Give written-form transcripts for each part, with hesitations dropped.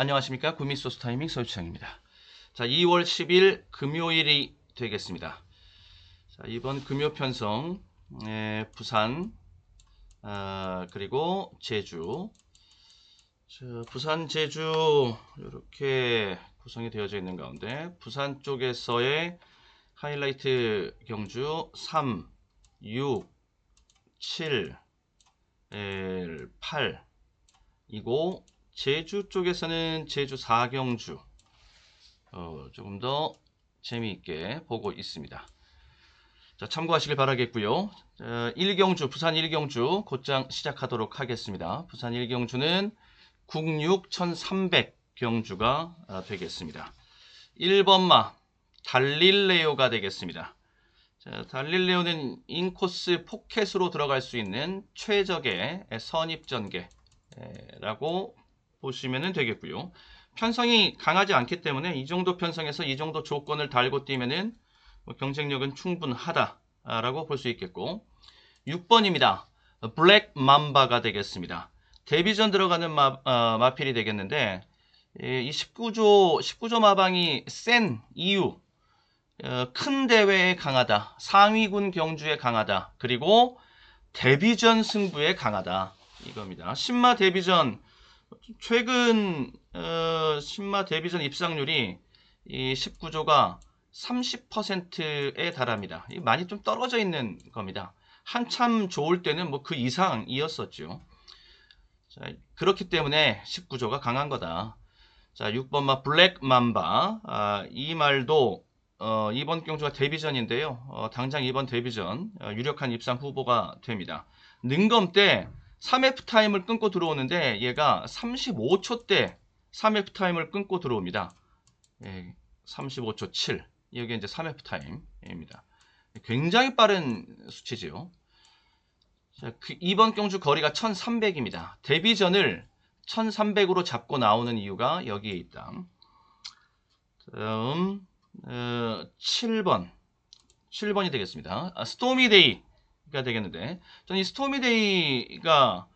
안녕하십니까. 구미소스 타이밍 서유창입니다. 자, 2월 10일 금요일이 되겠습니다. 자, 이번 금요 편성 부산 그리고 제주. 자, 부산 제주 이렇게 구성이 되어져 있는 가운데 부산 쪽에서의 하이라이트 경주 3, 6, 7, 8 이고 제주 쪽에서는 제주 4경주 조금 더 재미있게 보고 있습니다. 자, 참고하시길 바라겠고요. 1경주, 부산 1경주 곧장 시작하도록 하겠습니다. 부산 1경주는 국육 1300 경주가 되겠습니다. 1번마 달릴레오가 되겠습니다. 자, 달릴레오는 인코스 포켓으로 들어갈 수 있는 최적의 선입전개라고 보시면 되겠고요. 편성이 강하지 않기 때문에 이 정도 편성에서 이 정도 조건을 달고 뛰면은 경쟁력은 충분하다라고 볼 수 있겠고, 6번입니다. 블랙 맘바가 되겠습니다. 데뷔전 들어가는 마필이 되겠는데, 이 19조 마방이 센 이유, 큰 대회에 강하다, 상위군 경주에 강하다, 그리고 데뷔전 승부에 강하다, 이겁니다. 신마 데뷔전 최근 신마 데뷔전 입상률이 이 19조가 30%에 달합니다. 많이 좀 떨어져 있는 겁니다. 한참 좋을 때는 뭐 그 이상이었었죠. 자, 그렇기 때문에 19조가 강한 거다. 자, 6번마 블랙 맘바. 이 말도 이번 경주가 데뷔전인데요. 당장 이번 데뷔전 유력한 입상 후보가 됩니다. 능검 때 3F 타임을 끊고 들어오는데 얘가 35초 때 3F 타임을 끊고 들어옵니다. 35초 7. 여기 이제 3F 타임입니다. 굉장히 빠른 수치지요. 자, 이번 경주 거리가 1300입니다. 데뷔전을 1300으로 잡고 나오는 이유가 여기에 있다. 다음 7번이 되겠습니다. 스토미데이가 되겠는데, 저는 이 스토미데이가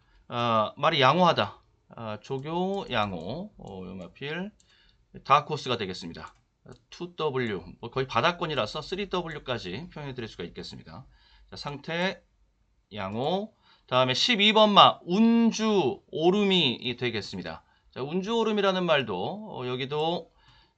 말이 양호하다. 조교 양호, 요마필 다크호스가 되겠습니다. 2W, 거의 바닥권이라서 3W까지 표현해 드릴 수가 있겠습니다. 자, 상태 양호. 다음에 12번마 운주 오름이 되겠습니다. 자, 운주 오름이라는 말도 여기도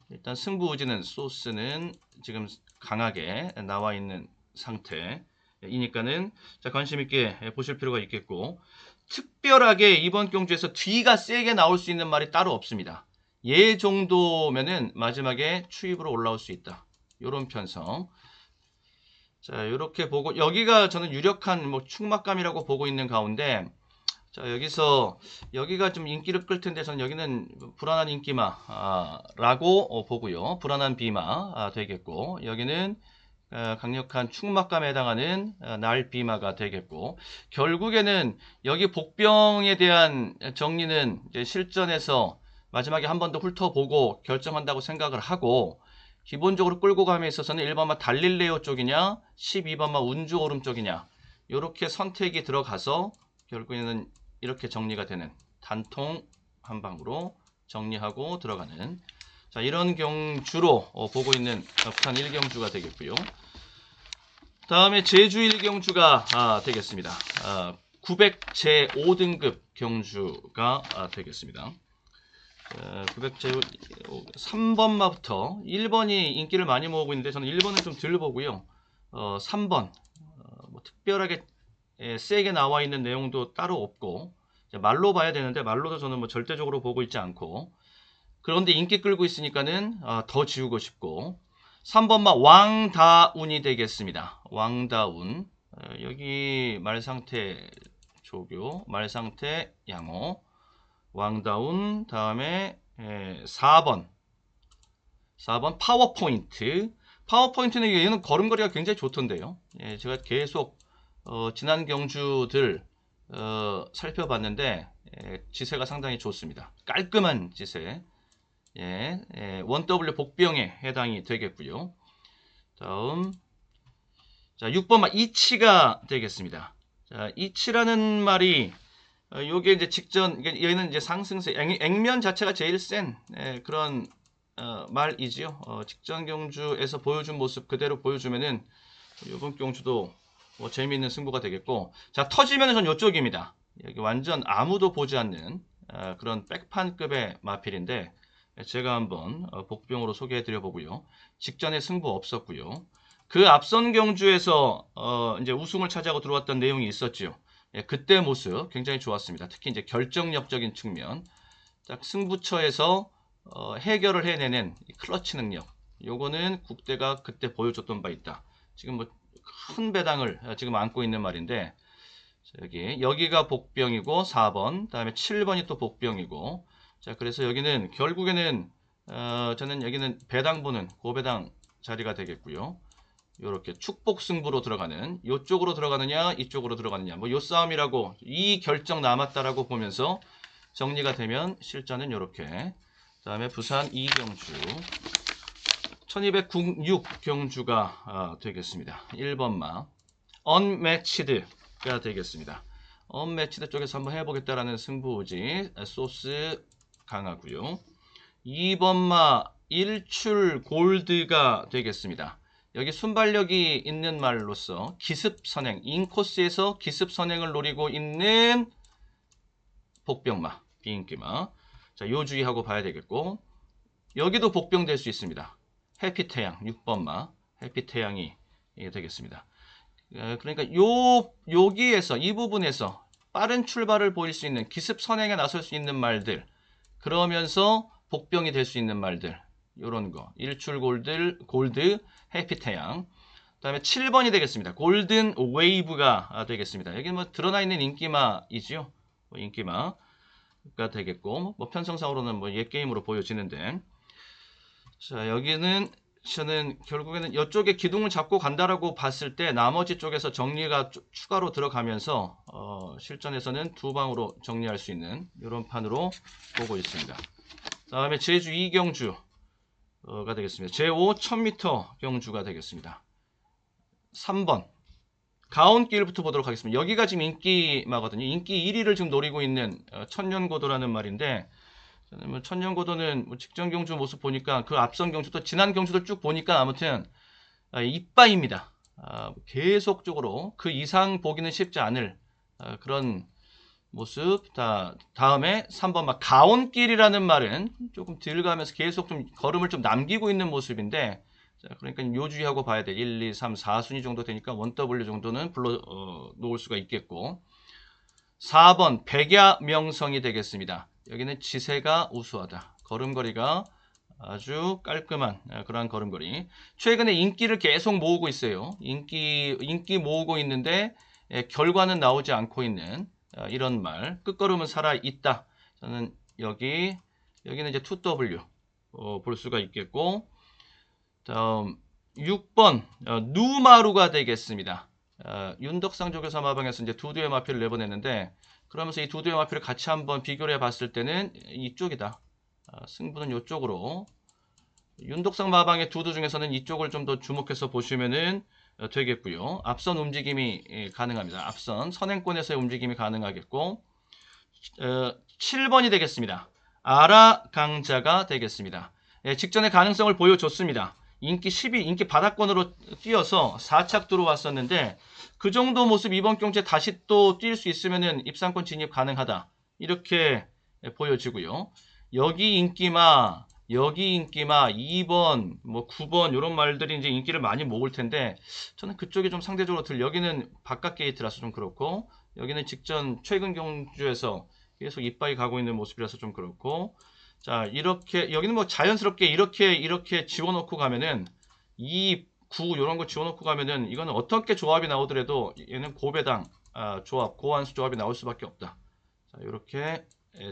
일단 승부 의지는 소스는 지금 강하게 나와 있는 상태이니까는 자, 관심 있게 보실 필요가 있겠고, 특별하게 이번 경주에서 뒤가 세게 나올 수 있는 말이 따로 없습니다. 얘 정도면은 마지막에 추입으로 올라올 수 있다. 요런 편성. 자, 이렇게 보고 여기가 저는 유력한 충막감이라고 보고 있는 가운데, 자, 여기가 좀 인기를 끌 텐데 저는 여기는 불안한 인기마라고 보고요. 불안한 비마 되겠고, 여기는 강력한 충막감에 해당하는 날비마가 되겠고, 결국에는 여기 복병에 대한 정리는 이제 실전에서 마지막에 한 번 더 훑어보고 결정한다고 생각을 하고, 기본적으로 끌고 감에 있어서는 1번마 달릴레오 쪽이냐 12번마 운주 오름 쪽이냐 이렇게 선택이 들어가서 결국에는 이렇게 정리가 되는, 단통 한 방으로 정리하고 들어가는, 자, 이런 경주로 보고 있는 부산 1경주가 되겠고요. 다음에 제주 1경주가 되겠습니다. 900 제5등급 경주가 되겠습니다. 900 3번마부터 1번이 인기를 많이 모으고 있는데 저는 1번은 좀 덜 보고요. 3번 특별하게 세게 나와 있는 내용도 따로 없고, 말로 봐야 되는데 말로도 저는 절대적으로 보고 있지 않고, 그런데 인기 끌고 있으니까는 더 지우고 싶고, 3번마 왕다운이 되겠습니다. 왕다운. 여기 말상태 조교, 말상태 양호, 왕다운. 다음에 4번 파워포인트. 파워포인트는 얘는 걸음걸이가 굉장히 좋던데요. 제가 계속 지난 경주들 살펴봤는데 지세가 상당히 좋습니다. 깔끔한 지세. 1W 복병에 해당이 되겠고요. 다음, 자, 6번마 이치가 되겠습니다. 자, 이치라는 말이 요게 이제 직전, 여기는 이제 상승세, 액면 자체가 제일 센 그런 말이지요. 직전 경주에서 보여준 모습 그대로 보여주면은 이번 경주도 뭐 재미있는 승부가 되겠고, 자 터지면은 전 요쪽입니다. 여기 완전 아무도 보지 않는 그런 백판급의 마필인데 제가 한번 복병으로 소개해 드려 보고요. 직전에 승부 없었고요. 그 앞선 경주에서 이제 우승을 차지하고 들어왔던 내용이 있었죠. 예, 그때 모습 굉장히 좋았습니다. 특히 이제 결정력적인 측면, 딱 승부처에서 해결을 해내는 클러치 능력. 요거는 국대가 그때 보여줬던 바 있다. 지금 뭐 큰 배당을 지금 안고 있는 말인데, 여기가 복병이고 4번, 다음에 7번이 또 복병이고, 자 그래서 여기는 결국에는 저는 여기는 배당 보는 고배당 자리가 되겠고요. 요렇게 축복 승부로 들어가는, 요쪽으로 들어가느냐 이쪽으로 들어가느냐, 뭐 요 싸움이라고, 이 결정 남았다라고 보면서 정리가 되면 실전은 요렇게. 다음에 부산 이경주 1206 경주가 되겠습니다. 1번마 언매치드가 되겠습니다. 언매치드 쪽에서 한번 해보겠다라는 승부지, 소스 강하고요. 2번마 일출 골드가 되겠습니다. 여기 순발력이 있는 말로서 기습선행, 인코스에서 기습선행을 노리고 있는 복병마, 비인기마. 자, 요 주의하고 봐야 되겠고, 여기도 복병 될 수 있습니다. 해피태양 6번마, 해피태양이 되겠습니다. 그러니까 여기에서, 이 부분에서 빠른 출발을 보일 수 있는, 기습선행에 나설 수 있는 말들, 그러면서 복병이 될 수 있는 말들, 요런 거. 일출 골드, 해피태양. 그 다음에 7번이 되겠습니다. 골든 웨이브가 되겠습니다. 여기는 뭐 드러나 있는 인기마이지요. 인기마가 되겠고, 뭐 편성상으로는 뭐 옛 게임으로 보여지는데, 자 여기는 저는 결국에는 이쪽에 기둥을 잡고 간다라고 봤을 때 나머지 쪽에서 정리가 추가로 들어가면서 실전에서는 두 방으로 정리할 수 있는 이런 판으로 보고 있습니다. 다음에 제주 이경주가 되겠습니다. 제5 1000m 경주가 되겠습니다. 3번 가온길부터 보도록 하겠습니다. 여기가 지금 인기마거든요. 인기 1위를 지금 노리고 있는 천년고도라는 말인데, 저는 뭐 천년고도는 뭐 직전 경주 모습 보니까, 그 앞선 경주 또 지난 경주들 쭉 보니까 아무튼 이빠입니다. 계속적으로 그 이상 보기는 쉽지 않을 그런 모습. 다음에 3번 막 가온길이라는 말은 조금 덜 가면서 계속 좀 걸음을 좀 남기고 있는 모습인데, 자, 그러니까 요주의하고 봐야 돼. 1, 2, 3, 4순위 정도 되니까 1W 정도는 불러 놓을 수가 있겠고. 4번 백야명성이 되겠습니다. 여기는 지세가 우수하다. 걸음걸이가 아주 깔끔한 그러한 걸음걸이. 최근에 인기를 계속 모으고 있어요. 인기 모으고 있는데 결과는 나오지 않고 있는 이런 말. 끝걸음은 살아있다. 저는 여기는 이제 2W 볼 수가 있겠고, 다음 6번 누마루가 되겠습니다. 윤덕상 조교사 마방에서 이제 두 두의 마필을 내보냈는데, 그러면서 이 두 두의 마필을 같이 한번 비교를 해봤을 때는 이쪽이다. 승부는 이쪽으로. 윤덕상 마방의 두두 중에서는 이쪽을 좀 더 주목해서 보시면은 되겠고요. 앞선 움직임이 가능합니다. 앞선 선행권에서의 움직임이 가능하겠고, 7번이 되겠습니다. 아라강자가 되겠습니다. 직전의 가능성을 보여줬습니다. 인기 10위, 인기 바닥권으로 뛰어서 4착 들어왔었는데, 그 정도 모습 이번 경주에 다시 또 뛸 수 있으면은 입상권 진입 가능하다. 이렇게 보여지고요. 여기 인기마 2번, 뭐 9번 이런 말들이 이제 인기를 많이 모을 텐데, 저는 그쪽이 좀 상대적으로 여기는 바깥 게이트라서 좀 그렇고, 여기는 직전 최근 경주에서 계속 이빠이 가고 있는 모습이라서 좀 그렇고, 자 이렇게 여기는 뭐 자연스럽게 이렇게 지워놓고 가면은, 2, 9 이런 거 지워놓고 가면은 이거는 어떻게 조합이 나오더라도 얘는 고배당 조합, 고한수 조합이 나올 수밖에 없다. 자 이렇게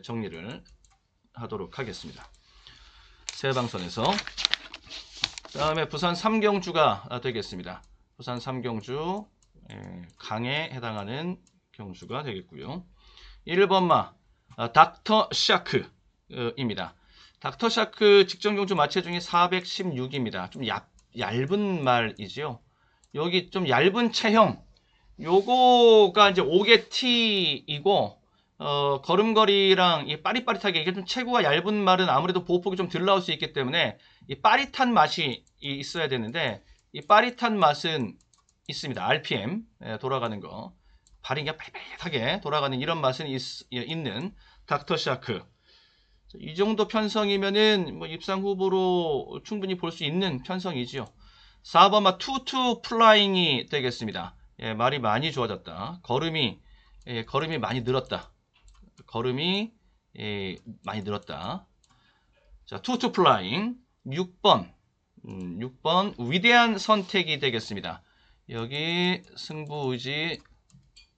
정리를 하도록 하겠습니다. 세방선에서. 다음에 부산 3경주가 되겠습니다. 부산 3경주 강에 해당하는 경주가 되겠고요. 1번마 닥터 샤크입니다. 닥터 샤크 직전 경주 마체 중에 416입니다. 좀 얇은 말이지요. 여기 좀 얇은 체형, 요거가 이제 5개 T이고, 걸음걸이랑 이 빠릿빠릿하게 이게 좀 체구가 얇은 말은 아무래도 보호폭이 좀 덜 나올 수 있기 때문에 이 빠릿한 맛이 있어야 되는데 이 빠릿한 맛은 있습니다. RPM 돌아가는 거 발이 그냥 빨리빨리하게 돌아가는 이런 맛은 있는 닥터 샤크. 이 정도 편성이면은 뭐 입상 후보로 충분히 볼 수 있는 편성이지요. 4번마 투투 플라잉이 되겠습니다. 예, 말이 많이 좋아졌다. 걸음이 많이 늘었다. 걸음이 많이 늘었다. 자, 투투 플라잉 6번 6번 위대한 선택이 되겠습니다. 여기 승부의지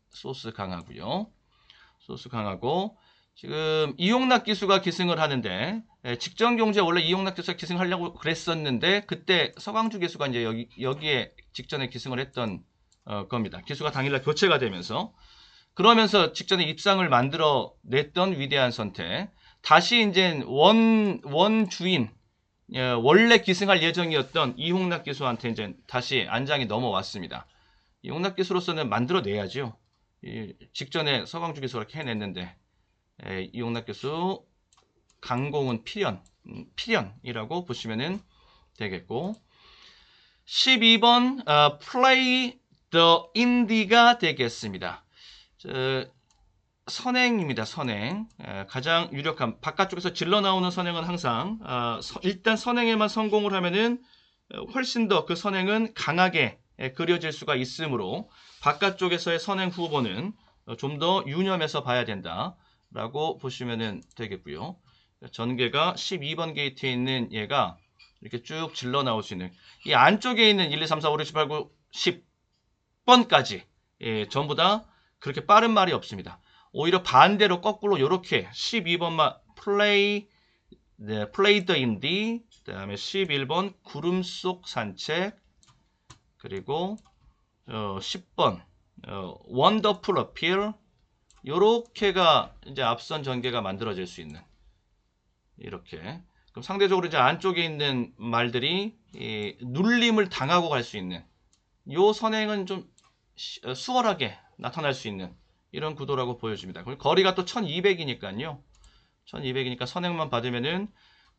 소스 강하고요. 소스 강하고 지금 이용락 기수가 기승을 하는데 직전 경주에 원래 이용락 기수가 기승하려고 그랬었는데 그때 서광주 기수가 이제 여기에 직전에 기승을 했던 겁니다. 기수가 당일날 교체가 되면서 그러면서 직전에 입상을 만들어 냈던 위대한 선택. 다시 이제 원 주인 원래 기승할 예정이었던 이홍락 기수한테 이제 다시 안장이 넘어왔습니다. 이홍락 기수로서는 만들어 내야죠. 직전에 서광주 기수가 이렇게 해냈는데 이용락 교수 강공은 필연이라고 보시면 되겠고 12번 Play the Indie가 되겠습니다. 선행입니다. 선행 가장 유력한 바깥쪽에서 질러 나오는 선행은 항상 일단 선행에만 성공을 하면은 훨씬 더 그 선행은 강하게 그려질 수가 있으므로 바깥쪽에서의 선행 후보는 좀 더 유념해서 봐야 된다 라고 보시면 되겠고요. 전개가 12번 게이트에 있는 얘가 이렇게 쭉 질러 나올 수 있는 이 안쪽에 있는 1, 2, 3, 4, 5, 6, 7, 8, 9, 10번까지 전부 다 그렇게 빠른 말이 없습니다. 오히려 반대로 거꾸로 이렇게 12번만 플레이 the indie, 그 다음에 11번 구름 속 산책, 그리고 10번 원더풀 어필, 요렇게가 이제 앞선 전개가 만들어질 수 있는 이렇게. 그럼 상대적으로 이제 안쪽에 있는 말들이 눌림을 당하고 갈 수 있는 요 선행은 좀 수월하게 나타날 수 있는 이런 구도라고 보여집니다. 그리고 거리가 또 1200이니까요. 1200이니까 선행만 받으면은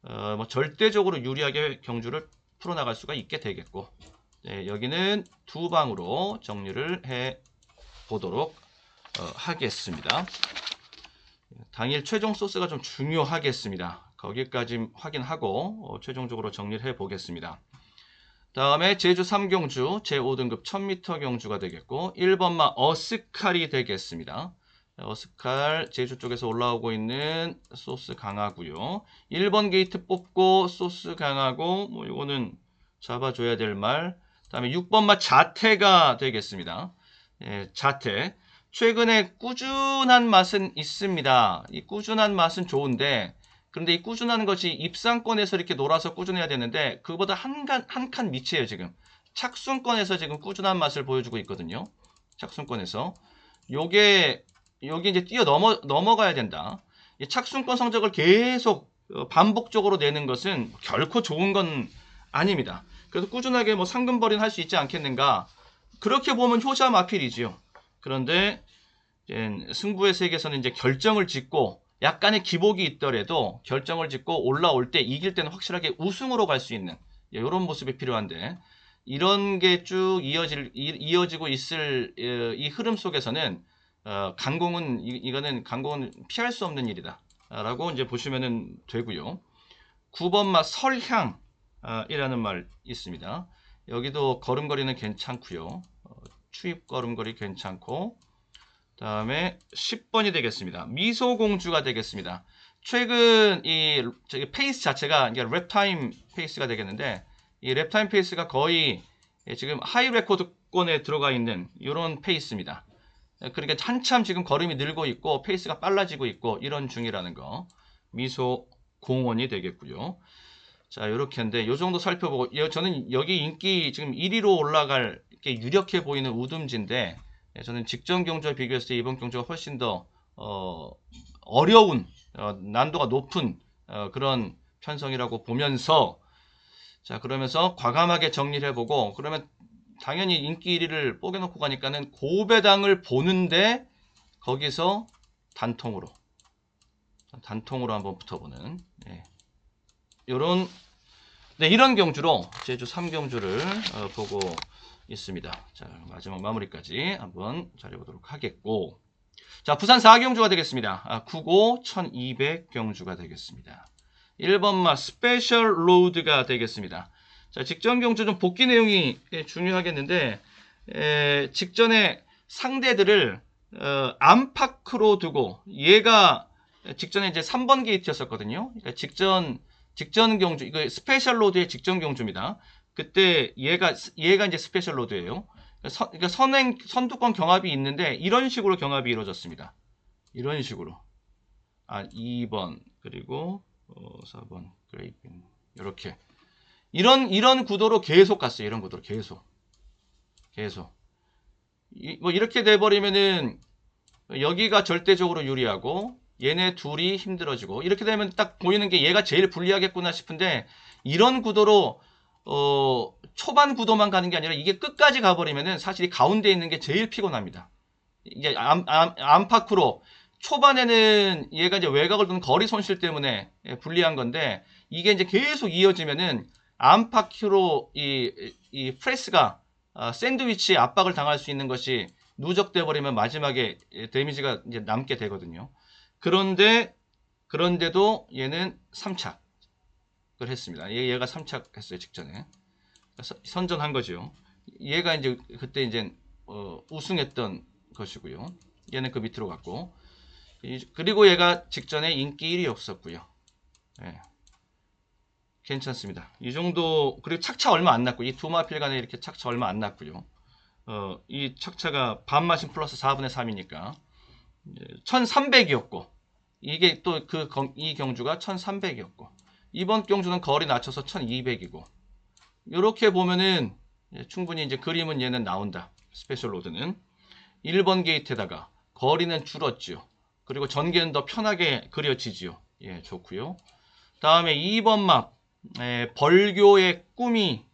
뭐 절대적으로 유리하게 경주를 풀어나갈 수가 있게 되겠고 여기는 두 방으로 정리를 해 보도록 하겠습니다. 당일 최종 소스가 좀 중요하겠습니다. 거기까지 확인하고 최종적으로 정리를 해 보겠습니다. 다음에 제주 3경주 제5등급 1000m 경주가 되겠고 1번마 어스칼이 되겠습니다. 어스칼 제주 쪽에서 올라오고 있는 소스 강하고요. 1번 게이트 뽑고 소스 강하고 뭐 이거는 잡아줘야 될 말. 다음에 6번마 자태가 되겠습니다. 자태. 최근에 꾸준한 맛은 있습니다. 이 꾸준한 맛은 좋은데 그런데 이 꾸준한 것이 입상권에서 이렇게 놀아서 꾸준해야 되는데 그거보다 한 칸 밑이에요. 지금 착순권에서 지금 꾸준한 맛을 보여주고 있거든요. 착순권에서 요게 이제 뛰어 넘어가야 된다. 이 착순권 성적을 계속 반복적으로 내는 것은 결코 좋은 건 아닙니다. 그래서 꾸준하게 뭐 상금벌이는 할 수 있지 않겠는가. 그렇게 보면 효자마필이지요. 그런데 승부의 세계에서는 이제 결정을 짓고 약간의 기복이 있더라도 결정을 짓고 올라올 때 이길 때는 확실하게 우승으로 갈 수 있는 이런 모습이 필요한데 이런 게 쭉 이어지고 있을 이 흐름 속에서는 강공은 이거는 강공은 피할 수 없는 일이다 라고 이제 보시면 되고요. 9번마 설향이라는 말 있습니다. 여기도 걸음걸이는 괜찮고요. 추입 걸음걸이 괜찮고 다음에 10번이 되겠습니다. 미소공주가 되겠습니다. 최근 이 페이스 자체가 이게 랩타임 페이스가 되겠는데 이 랩타임 페이스가 거의 지금 하이 레코드권에 들어가 있는 이런 페이스입니다. 그러니까 한참 지금 걸음이 늘고 있고 페이스가 빨라지고 있고 이런 중이라는 거. 미소공원이 되겠고요. 자, 이렇게인데 요 정도 살펴보고 저는 여기 인기 지금 1위로 올라갈 게 유력해 보이는 우듬지인데 저는 직전 경주와 비교했을 때 이번 경주가 훨씬 더 어려운 난도가 높은 그런 편성이라고 보면서 자 그러면서 과감하게 정리를 해보고 그러면 당연히 인기 1위를 뽀개놓고 가니까는 고배당을 보는데 거기서 단통으로 한번 붙어보는 요런 이런 경주로 제주 3경주를 보고 있습니다. 자, 마지막 마무리까지 한번 잘해보도록 하겠고, 자, 부산 4경주가 되겠습니다. 9고 1200경주가 되겠습니다. 1번마 스페셜 로드가 되겠습니다. 자, 직전 경주 좀 복귀 내용이 중요하겠는데, 직전에 상대들을 안팎으로 두고, 얘가 직전에 이제 3번 게이트였었거든요. 그러니까 직전 경주, 이거 스페셜 로드의 직전 경주입니다. 그때 얘가 이제 스페셜 로드예요. 그러니까 선두권 경합이 있는데 이런 식으로 경합이 이루어졌습니다. 이런 식으로 2번 그리고 4번 그레이핀 이렇게 이런 구도로 계속 갔어요. 이런 구도로 계속 뭐 이렇게 돼버리면은 여기가 절대적으로 유리하고 얘네 둘이 힘들어지고, 이렇게 되면 딱 보이는 게 얘가 제일 불리하겠구나 싶은데, 이런 구도로 초반 구도만 가는 게 아니라 이게 끝까지 가버리면은 사실 이 가운데 있는 게 제일 피곤합니다. 이게 안팎으로 초반에는 얘가 이제 외곽을 두는 거리 손실 때문에 불리한 건데, 이게 이제 계속 이어지면은 안팎으로 이 프레스가 샌드위치 압박을 당할 수 있는 것이 누적돼 버리면 마지막에 데미지가 이제 남게 되거든요. 그런데도 얘는 3착을 했습니다. 얘가 3착 했어요. 직전에 선전한 거죠. 얘가 이제 그때 이제 우승했던 것이고요. 얘는 그 밑으로 갔고, 그리고 얘가 직전에 인기 1위였었고요. 괜찮습니다. 이 정도. 그리고 착차 얼마 안 났고, 이 두 마필 간에 이렇게 착차 얼마 안 났고요. 이 착차가 반마신 플러스 4분의 3이니까 1300이었고, 이게 또 이 경주가 1300이었고, 이번 경주는 거리 낮춰서 1200이고, 이렇게 보면은 충분히 이제 그림은 얘는 나온다. 스페셜 로드는 1번 게이트에다가 거리는 줄었죠. 그리고 전개는 더 편하게 그려지지요. 좋고요. 다음에 2번 막 벌교의 꿈이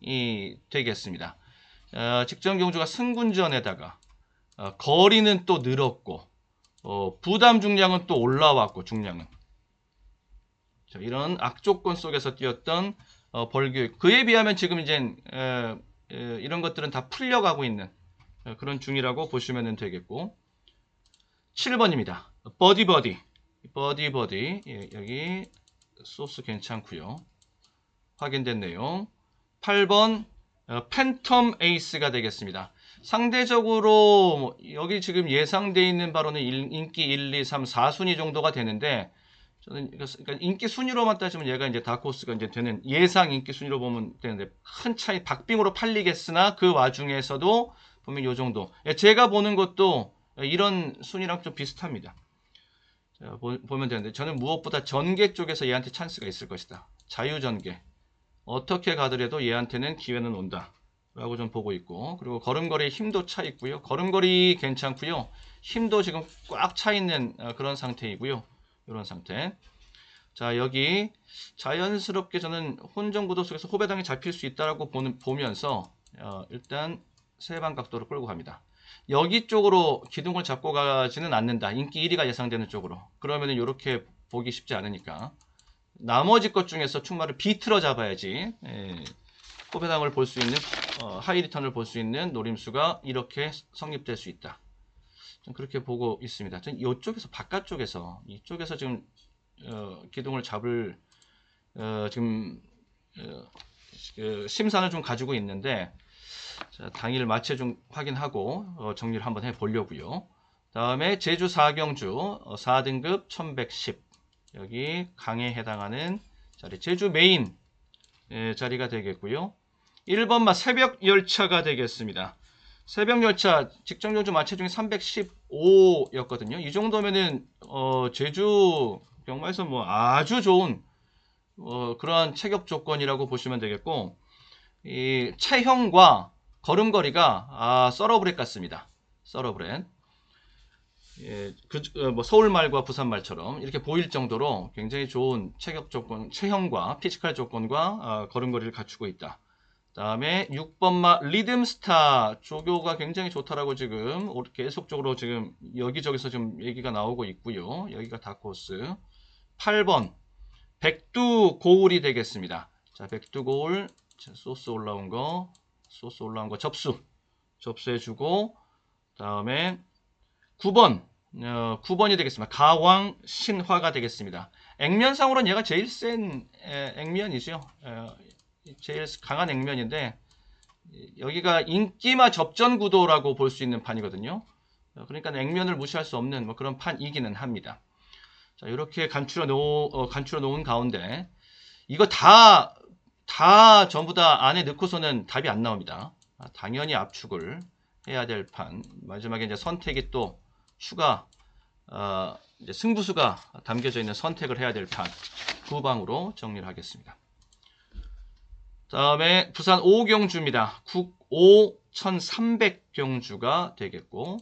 되겠습니다. 직전 경주가 승군전에다가 거리는 또 늘었고, 부담 중량은 또 올라왔고, 중량은. 자, 이런 악조건 속에서 뛰었던 벌교. 그에 비하면 지금 이제 이런 것들은 다 풀려가고 있는 그런 중이라고 보시면 되겠고, 7번입니다. 버디. 여기 소스 괜찮고요. 확인된 내용. 8번 팬텀 에이스가 되겠습니다. 상대적으로 여기 지금 예상되어 있는 바로는 인기 1, 2, 3, 4순위 정도가 되는데, 저는 그러니까 인기 순위로만 따지면 얘가 이제 다크호스가 이제 되는, 예상 인기 순위로 보면 되는데, 큰 차이, 박빙으로 팔리겠으나 그 와중에서도 보면 요 정도. 제가 보는 것도 이런 순위랑 좀 비슷합니다. 자, 보면 되는데, 저는 무엇보다 전개 쪽에서 얘한테 찬스가 있을 것이다. 자유전개. 어떻게 가더라도 얘한테는 기회는 온다 라고 좀 보고 있고, 그리고 걸음걸이에 힘도 차 있고요. 걸음걸이 괜찮고요. 힘도 지금 꽉 차 있는 그런 상태이고요. 이런 상태. 자, 여기 자연스럽게 저는 혼전구도 속에서 호배당이 잡힐 수 있다라고 보면서 일단 세방 각도로 끌고 갑니다. 여기 쪽으로 기둥을 잡고 가지는 않는다. 인기 1위가 예상되는 쪽으로. 그러면은 이렇게 보기 쉽지 않으니까 나머지 것 중에서 충마를 비틀어 잡아야지 호배당을 볼 수 있는, 하이리턴을 볼 수 있는 노림수가 이렇게 성립될 수 있다. 좀 그렇게 보고 있습니다. 전 이쪽에서, 바깥쪽에서, 이쪽에서 지금 기둥을 잡을 지금 심산을 좀 가지고 있는데, 자, 당일 마체 좀 확인하고 정리를 한번 해 보려고요. 다음에 제주 4경주 4등급 1110, 여기 강에 해당하는 자리, 제주 메인 자리가 되겠고요. 1번마 새벽 열차가 되겠습니다. 새벽 열차 직전 경주 마체 중에 315였거든요. 이 정도면은 제주 경마에서 뭐 아주 좋은 그러한 체격 조건이라고 보시면 되겠고, 이 체형과 걸음걸이가 서러브렛 같습니다. 서러브렛. 뭐 서울말과 부산말처럼 이렇게 보일 정도로 굉장히 좋은 체격 조건, 체형과 피지컬 조건과 걸음걸이를 갖추고 있다. 다음에 6번마 리듬스타 조교가 굉장히 좋다라고 지금 계속적으로 지금 여기저기서 지금 얘기가 나오고 있고요. 여기가 다코스. 8번 백두 고울이 되겠습니다. 자, 백두 고울 소스 올라온 거 접수해주고, 다음에 9번 9번이 되겠습니다. 가왕 신화가 되겠습니다. 액면상으로는 얘가 제일 센 액면이죠. 제일 강한 액면인데 여기가 인기마 접전 구도라고 볼 수 있는 판이거든요. 그러니까 액면을 무시할 수 없는 뭐 그런 판이기는 합니다. 자, 이렇게 간추려 놓은 가운데 이거 다 전부 다 안에 넣고서는 답이 안 나옵니다. 당연히 압축을 해야 될 판. 마지막에 이제 선택이 또 추가 이제 승부수가 담겨져 있는 선택을 해야 될 판. 두 방으로 정리를 하겠습니다. 다음에 부산 오경주입니다. 국오 1300경주가 되겠고,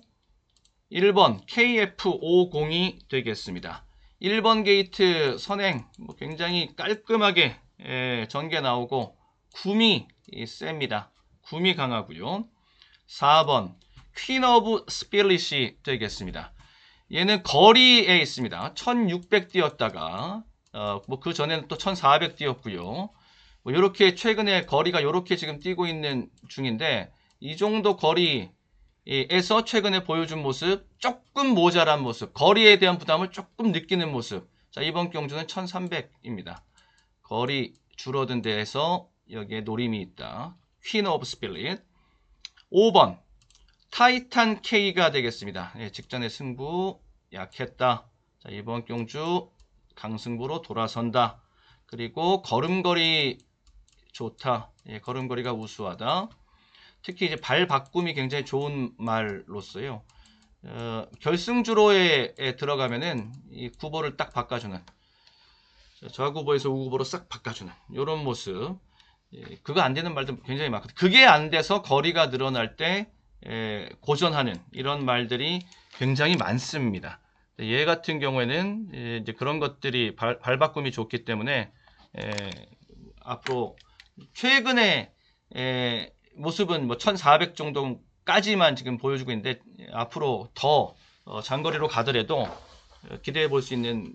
1번 KF502 되겠습니다. 1번 게이트 선행 굉장히 깔끔하게 전개 나오고 구미 셉니다. 구미 강하고요. 4번 퀸 오브 스피릿이 되겠습니다. 얘는 거리에 있습니다. 1600 뛰었다가 그 전에는 또 1400 뛰었고요. 뭐 이렇게 최근에 거리가 이렇게 지금 뛰고 있는 중인데, 이 정도 거리에서 최근에 보여준 모습, 조금 모자란 모습, 거리에 대한 부담을 조금 느끼는 모습. 자, 이번 경주는 1300입니다. 거리 줄어든 데에서 여기에 노림이 있다. 퀸 오브 스피릿. 5번 타이탄 K가 되겠습니다. 직전의 승부 약했다. 자, 이번 경주 강승부로 돌아선다. 그리고 걸음걸이 좋다. 걸음걸이가 우수하다. 특히 이제 발 바꿈이 굉장히 좋은 말로써요. 결승주로에 들어가면은 이 구보를 딱 바꿔주는, 좌구보에서 우구보로 싹 바꿔주는 이런 모습. 그거 안 되는 말도 굉장히 많거든요. 그게 안 돼서 거리가 늘어날 때 고전하는 이런 말들이 굉장히 많습니다. 얘 같은 경우에는 이제 그런 것들이 발 바꿈이 좋기 때문에 앞으로 최근에 모습은 뭐 1400 정도까지만 지금 보여주고 있는데, 앞으로 더 장거리로 가더라도 기대해 볼 수 있는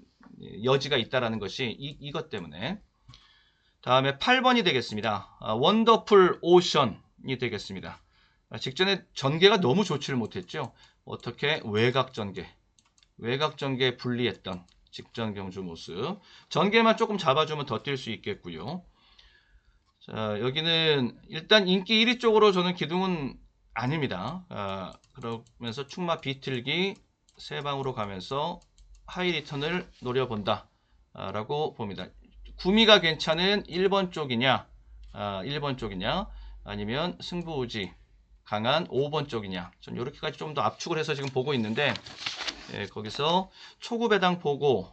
여지가 있다라는 것이 이것 때문에. 다음에 8번이 되겠습니다. 원더풀 오션이 되겠습니다. 직전에 전개가 너무 좋지를 못했죠. 어떻게 외곽 전개 불리했던 직전 경주 모습. 전개만 조금 잡아주면 더 뛸 수 있겠고요. 자, 여기는 일단 인기 1위 쪽으로 저는 기둥은 아닙니다. 그러면서 충마 비틀기 3방으로 가면서 하이 리턴을 노려본다 라고 봅니다. 구미가 괜찮은 1번 쪽이냐, 1번 쪽이냐, 아니면 승부우지 강한 5번 쪽이냐. 전 이렇게까지 좀 더 압축을 해서 지금 보고 있는데, 거기서 초구 배당 보고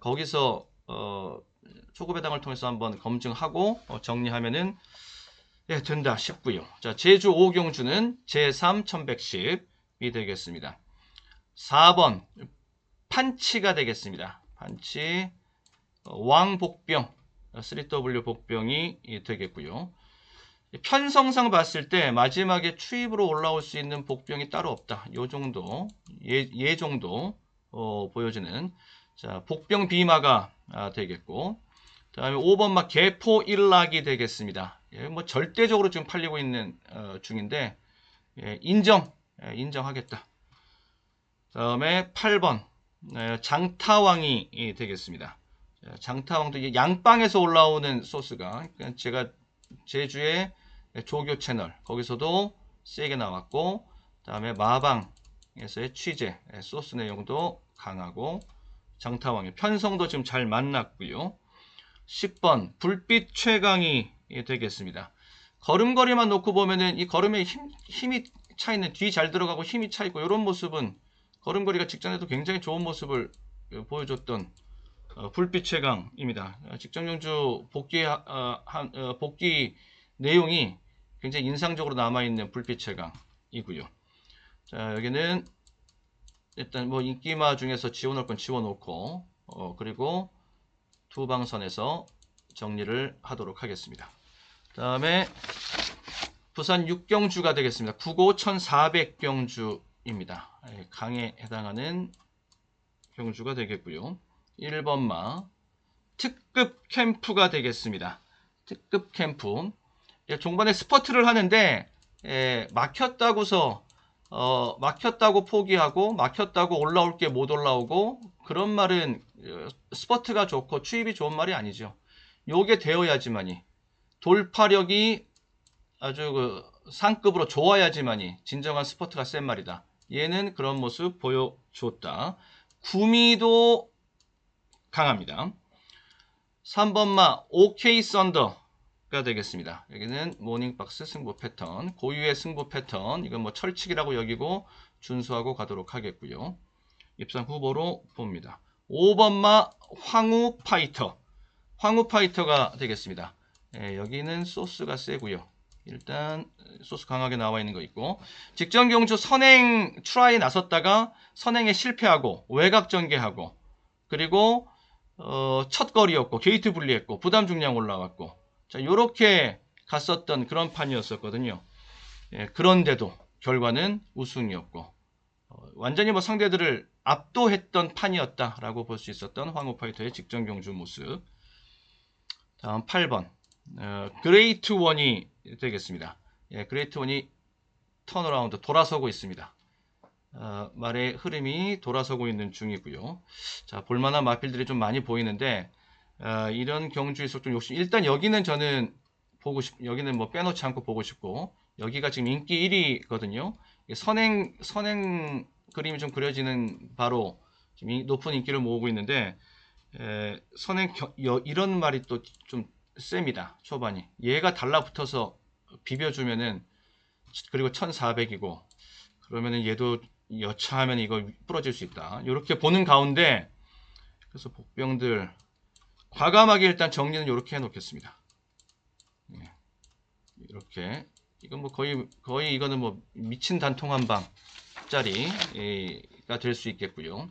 거기서 초구 배당을 통해서 한번 검증하고 정리하면은 된다 싶고요. 자, 제주 오경주는 제3 1110이 되겠습니다. 4번 판치가 되겠습니다. 판치 왕복병 3W 복병이 되겠고요. 편성상 봤을 때 마지막에 추입으로 올라올 수 있는 복병이 따로 없다. 요 정도, 예 정도 보여지는, 자, 복병 비마가 되겠고, 다음에 5번마 개포 일락이 되겠습니다. 뭐 절대적으로 지금 팔리고 있는 중인데, 인정하겠다. 다음에 8번 장타왕이 되겠습니다. 장타왕도 양빵에서 올라오는 소스가, 제가 제주의 조교 채널 거기서도 세게 나왔고, 다음에 마방에서의 취재 소스 내용도 강하고, 장타왕의 편성도 지금 잘 만났고요. 10번 불빛 최강이 되겠습니다. 걸음걸이만 놓고 보면은 이 걸음에 힘이 차 있는, 뒤 잘 들어가고 힘이 차 있고, 이런 모습은 걸음걸이가 직전에도 굉장히 좋은 모습을 보여줬던 불빛 최강입니다. 직전 경주 복귀 내용이 굉장히 인상적으로 남아있는 불빛 최강이고요. 자, 여기는 일단 뭐 인기마 중에서 지워놓을 건 지워놓고, 그리고 두 방선에서 정리를 하도록 하겠습니다. 다음에 부산 6경주가 되겠습니다. 9고 1400경주입니다. 강에 해당하는 경주가 되겠고요. 1번마 특급 캠프가 되겠습니다. 특급 캠프. 종반에 스퍼트를 하는데 막혔다고서 막혔다고 포기하고 막혔다고 올라올 게 못 올라오고 그런 말은 스퍼트가 좋고 추입이 좋은 말이 아니죠. 요게 되어야지만이 돌파력이 아주 그 상급으로 좋아야지만이 진정한 스퍼트가 센 말이다. 얘는 그런 모습 보여줬다. 구미도 강합니다. 3번마 OK 썬더가 되겠습니다. 여기는 모닝박스 승부 패턴, 고유의 승부 패턴, 이건 뭐 철칙이라고 여기고 준수하고 가도록 하겠고요. 입상 후보로 봅니다. 5번마 황후 파이터, 황후 파이터가 되겠습니다. 여기는 소스가 세고요. 일단 소스 강하게 나와 있는 거 있고, 직전 경주 선행 트라이에 나섰다가 선행에 실패하고 외곽 전개하고 그리고 첫 거리였고 게이트 분리했고 부담 중량 올라왔고 자 요렇게 갔었던 그런 판이었었거든요. 그런데도 결과는 우승이었고 완전히 뭐 상대들을 압도했던 판이었다라고 볼 수 있었던 황후 파이터의 직전 경주 모습. 다음 8번 그레이트 원이 되겠습니다. 그레이트 원이 턴어라운드 돌아서고 있습니다. 말의 흐름이 돌아서고 있는 중이고요. 자, 볼만한 마필들이 좀 많이 보이는데 이런 경주에서 좀 욕심. 일단 여기는 저는 여기는 뭐 빼놓지 않고 보고 싶고 여기가 지금 인기 1위거든요. 선행 그림이 좀 그려지는 바로 지금 높은 인기를 모으고 있는데 선행 이런 말이 또 좀 셉니다. 초반이 얘가 달라붙어서 비벼주면은 그리고 1400이고 그러면은 얘도 여차하면 이거 부러질 수 있다. 이렇게 보는 가운데 그래서 복병들 과감하게 일단 정리는 이렇게 해놓겠습니다. 이렇게 이건 뭐 거의 이거는 뭐 미친 단통 한 방짜리가 될 수 있겠고요.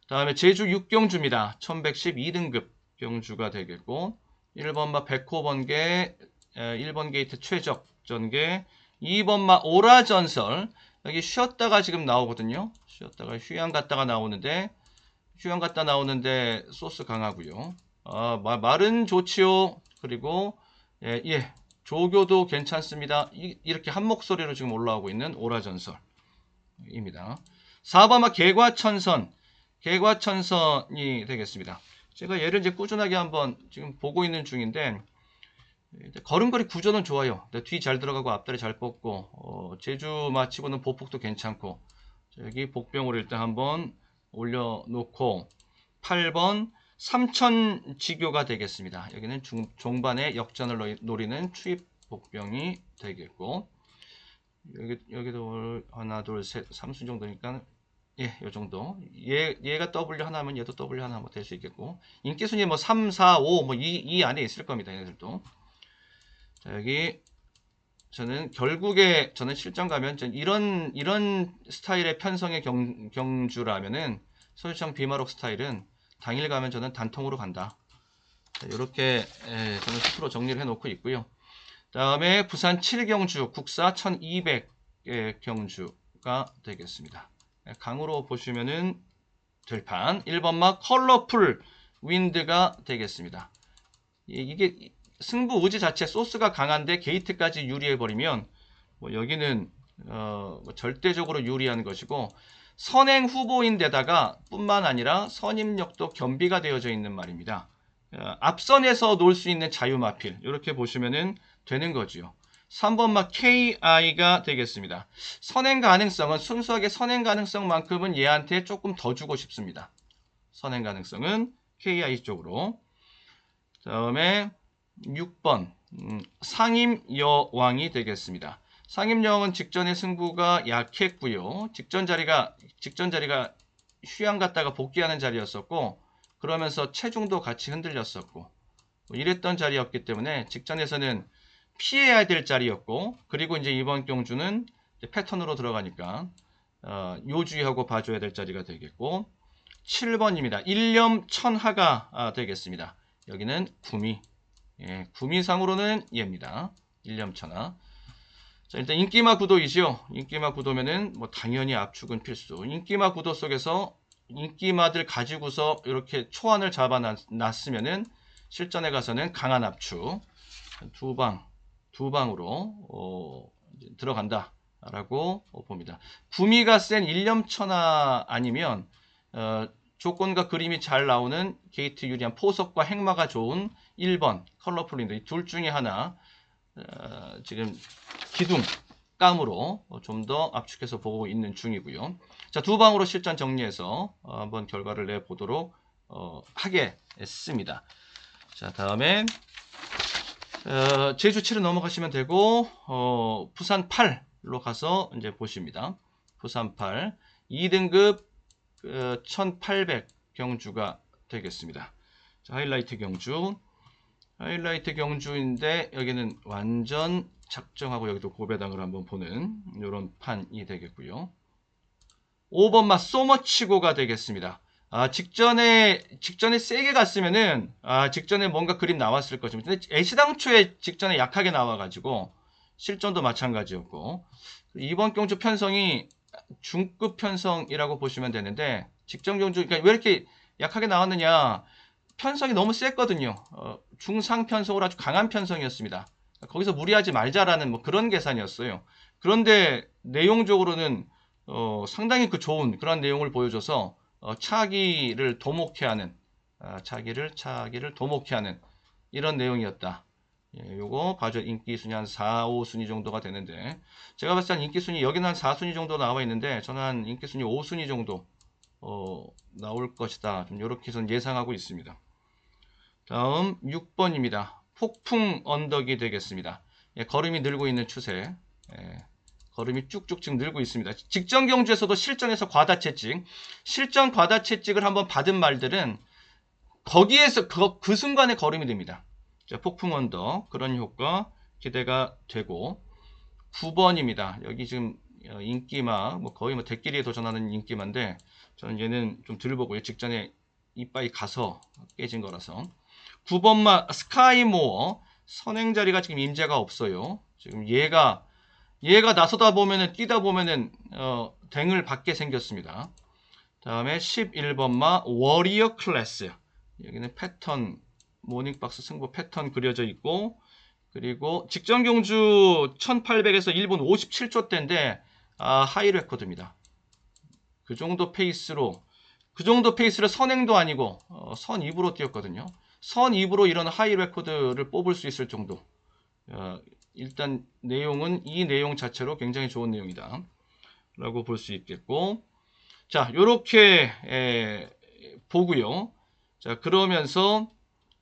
다음에 제주 6경주입니다. 1112등급 경주가 되겠고 1번마 백호번개 1번 게이트 최적 전개 2번마 오라전설 여기 쉬었다가 지금 나오거든요. 쉬었다가 휴양 갔다가 나오는데 휴양 갔다 나오는데 소스 강하고요. 말은 좋지요. 그리고 예 조교도 괜찮습니다. 이렇게 한 목소리로 지금 올라오고 있는 오라전설입니다. 4번마 개과천선이 되겠습니다. 제가 얘를 이제 꾸준하게 한번 지금 보고 있는 중인데 걸음걸이 구조는 좋아요. 뒤 잘 들어가고 앞다리 잘 뻗고 제주 마치고는 보폭도 괜찮고 여기 복병으로 일단 한번 올려놓고 8번 삼천지교가 되겠습니다. 여기는 종반에 역전을 노리는 추입 복병이 되겠고 여기도 하나 둘 셋 3수 정도니까 요 정도. 얘가 W 하나면 얘도 W 하나 뭐 될 수 있겠고. 인기 순위 뭐 3, 4, 5 뭐 이 안에 있을 겁니다. 얘들도. 자, 여기 저는 결국에 저는 실전 가면 이런 스타일의 편성의 경주라면은 서울청 비마록 스타일은 당일 가면 저는 단통으로 간다. 이렇게 저는 스스로 정리를 해놓고 있고요. 다음에 부산 7경주 국사 1200 경주가 되겠습니다. 강으로 보시면은 들판 1번마 컬러풀 윈드가 되겠습니다. 이게 승부 의지 자체 소스가 강한데 게이트까지 유리해버리면 뭐 여기는 뭐 절대적으로 유리한 것이고 선행 후보인데다가 뿐만 아니라 선임력도 겸비가 되어져 있는 말입니다. 앞선에서 놀 수 있는 자유마필 이렇게 보시면은 되는 거지요. 3번마 KI가 되겠습니다. 선행 가능성은 순수하게 선행 가능성만큼은 얘한테 조금 더 주고 싶습니다. 선행 가능성은 KI 쪽으로. 다음에 6번 상임여왕이 되겠습니다. 상임여왕은 직전의 승부가 약했고요. 직전 자리가 휴양 갔다가 복귀하는 자리였었고 그러면서 체중도 같이 흔들렸었고 이랬던 자리였기 때문에 직전에서는 피해야 될 자리였고 그리고 이제 이번 경주는 이제 패턴으로 들어가니까 요주의하고 봐줘야 될 자리가 되겠고 7번입니다. 일념천하가 되겠습니다. 여기는 구미 예, 구미상으로는 얘입니다. 일념천하. 자, 일단 인기마 구도이죠. 인기마 구도면은 뭐 당연히 압축은 필수. 인기마 구도 속에서 인기마들 가지고서 이렇게 초안을 잡아놨으면은 실전에 가서는 강한 압축 두 방으로 들어간다라고 봅니다. 구미가 센 일념천하 아니면 조건과 그림이 잘 나오는 게이트 유리한 포석과 행마가 좋은 1번 컬러풀린드 이 둘 중에 하나 지금 기둥 깜으로 좀 더 압축해서 보고 있는 중이고요. 자, 두 방으로 실전 정리해서 한번 결과를 내보도록 하겠습니다. 자, 다음에 제주 7을 넘어가시면 되고 부산 8로 가서 이제 보십니다. 부산 8 2등급 1800 경주가 되겠습니다. 자, 하이라이트 경주인데 여기는 완전 작정하고 여기도 고배당을 한번 보는 이런 판이 되겠고요. 5번마 소머치고가 되겠습니다. 직전에 세게 갔으면은 직전에 뭔가 그림 나왔을 것입니다. 근데 애시당초에 직전에 약하게 나와가지고 실전도 마찬가지였고 이번 경주 편성이 중급 편성이라고 보시면 되는데 직전 경주 그러니까 왜 이렇게 약하게 나왔느냐 편성이 너무 셌거든요. 중상 편성으로 아주 강한 편성이었습니다. 거기서 무리하지 말자라는 뭐 그런 계산이었어요. 그런데 내용적으로는 상당히 좋은 그런 내용을 보여줘서 차기를 도목해하는 차기를 도목해하는 이런 내용이었다. 예, 요거 봐줘 인기 순위 한 4, 5순위 정도가 되는데 제가 봤을 때 인기 순위 여기는 한 4순위 정도 나와 있는데 저는 한 인기 순위 5순위 정도 나올 것이다. 좀 이렇게 전 예상하고 있습니다. 다음 6번입니다. 폭풍 언덕이 되겠습니다. 예, 걸음이 늘고 있는 추세. 예, 걸음이 쭉쭉 지금 늘고 있습니다. 직전 경주에서도 실전에서 과다채찍, 실전 과다채찍을 한번 받은 말들은 거기에서 그 순간에 걸음이 됩니다. 자, 폭풍 언덕 그런 효과 기대가 되고 9번입니다. 여기 지금 인기마 뭐 거의 뭐 대끼리에 도전하는 인기마인데 저는 얘는 좀 덜 보고 직전에 이빠이 가서 깨진 거라서 9번마 스카이모어 선행자리가 지금 임자가 없어요. 지금 얘가 나서다 보면은 뛰다 보면은 댕을 받게 생겼습니다. 다음에 11번마 워리어 클래스 여기는 패턴 모닝박스 승부 패턴 그려져 있고 그리고 직전 경주 1800에서 1분 57초 대인데 하이 레코드입니다. 그 정도 페이스로 선행도 아니고 선 2부로 뛰었거든요. 선 2부로 이런 하이 레코드를 뽑을 수 있을 정도. 일단 내용은 이 내용 자체로 굉장히 좋은 내용이다 라고 볼 수 있겠고 자 요렇게 보고요. 자 그러면서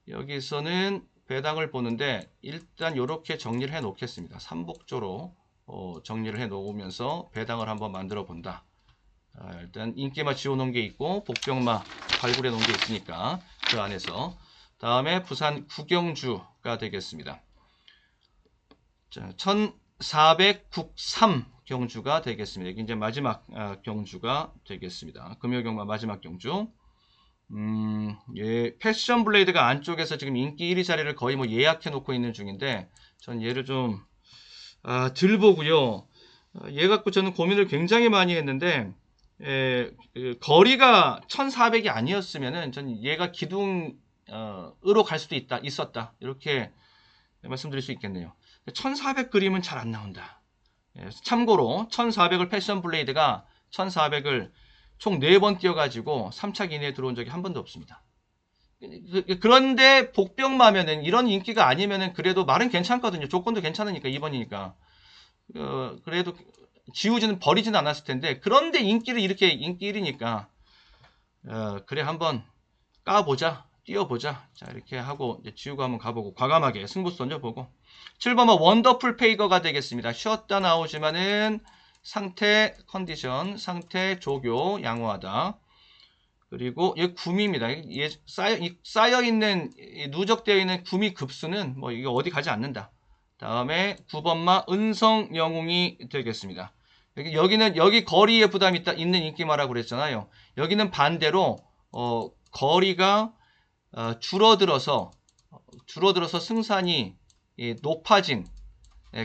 여기서는 배당을 보는데 일단 요렇게 정리를 해 놓겠습니다. 삼복조로 정리를 해 놓으면서 배당을 한번 만들어 본다. 일단 인기마 지워 놓은 게 있고 복병마 발굴해 놓은 게 있으니까 그 안에서 다음에 부산 구경주가 되겠습니다. 자, 1493 경주가 되겠습니다. 이게 이제 마지막 경주가 되겠습니다. 금요경마 마지막 경주. 예, 패션 블레이드가 안쪽에서 지금 인기 1위 자리를 거의 뭐 예약해 놓고 있는 중인데 전 얘를 좀 들 보고요. 얘 갖고 저는 고민을 굉장히 많이 했는데 그 거리가 1400이 아니었으면은 전 얘가 기둥으로 갈 수도 있었다 이렇게 말씀드릴 수 있겠네요. 1400 그림은 잘 안 나온다. 예, 참고로 1400을 패션 블레이드가 1400을 총 4번 뛰어가지고 3차 이내에 들어온 적이 한 번도 없습니다. 그런데 복병마면은 이런 인기가 아니면은 그래도 말은 괜찮거든요. 조건도 괜찮으니까 2번이니까. 그래도 버리지는 않았을 텐데 그런데 인기를 이렇게 인기 1위니까 그래 한번 까보자. 뛰어보자. 자 이렇게 하고 이제 지우고 한번 가보고 과감하게 승부수 던져보고 7번은 원더풀 페이거가 되겠습니다. 쉬었다 나오지만은 상태 컨디션 상태 조교 양호하다. 그리고 얘 구미입니다. 얘 쌓여있는 누적되어 있는 구미 급수는 뭐 이게 어디 가지 않는다. 다음에 9번마 은성 영웅이 되겠습니다. 여기 거리에 부담이 있는 인기마라고 그랬잖아요. 여기는 반대로 거리가 줄어들어서 줄어들어서 승산이 높아진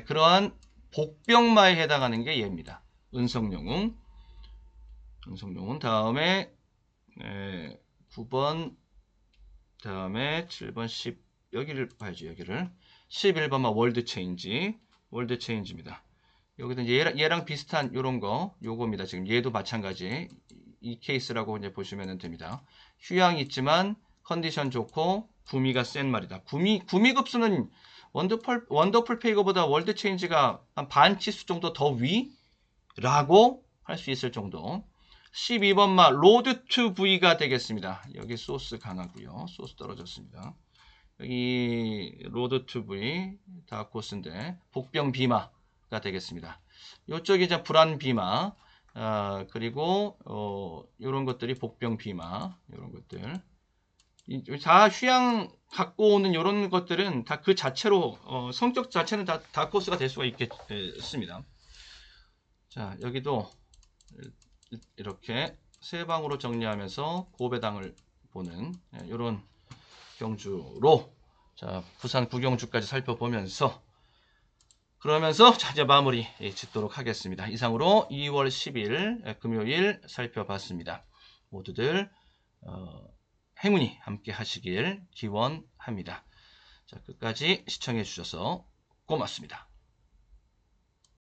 그러한 복병마에 해당하는 게 얘입니다. 은성영웅. 다음에 9번, 다음에 7번, 10 여기를 봐야죠. 여기를 11번만 월드 체인지입니다. 여기도 얘랑 비슷한 요런 거 요겁니다. 지금 얘도 마찬가지 이 케이스라고 이제 보시면 됩니다. 휴양이 있지만 컨디션 좋고 구미가 센 말이다. 구미 급수는 원더풀 페이거보다 월드 체인지가 한 반 치수 정도 더 위라고 할 수 있을 정도. 12번마 로드 투 V가 되겠습니다. 여기 소스 강하고요. 소스 떨어졌습니다. 여기 로드 투 V 다코스인데 복병 비마가 되겠습니다. 이쪽이 이제 불안 비마, 그리고 이런 것들이 복병 비마, 이런 것들. 다 휴양 갖고 오는 이런 것들은 다 그 자체로 성격 자체는 다 다코스가 될 수가 있겠습니다. 자, 여기도 이렇게 세 방으로 정리하면서 고배당을 보는 이런 경주로 자 부산 구경주까지 살펴보면서 그러면서 자, 이제 마무리 짓도록 하겠습니다. 이상으로 2월 10일 금요일 살펴봤습니다. 모두들 행운이 함께 하시길 기원합니다. 자, 끝까지 시청해 주셔서 고맙습니다.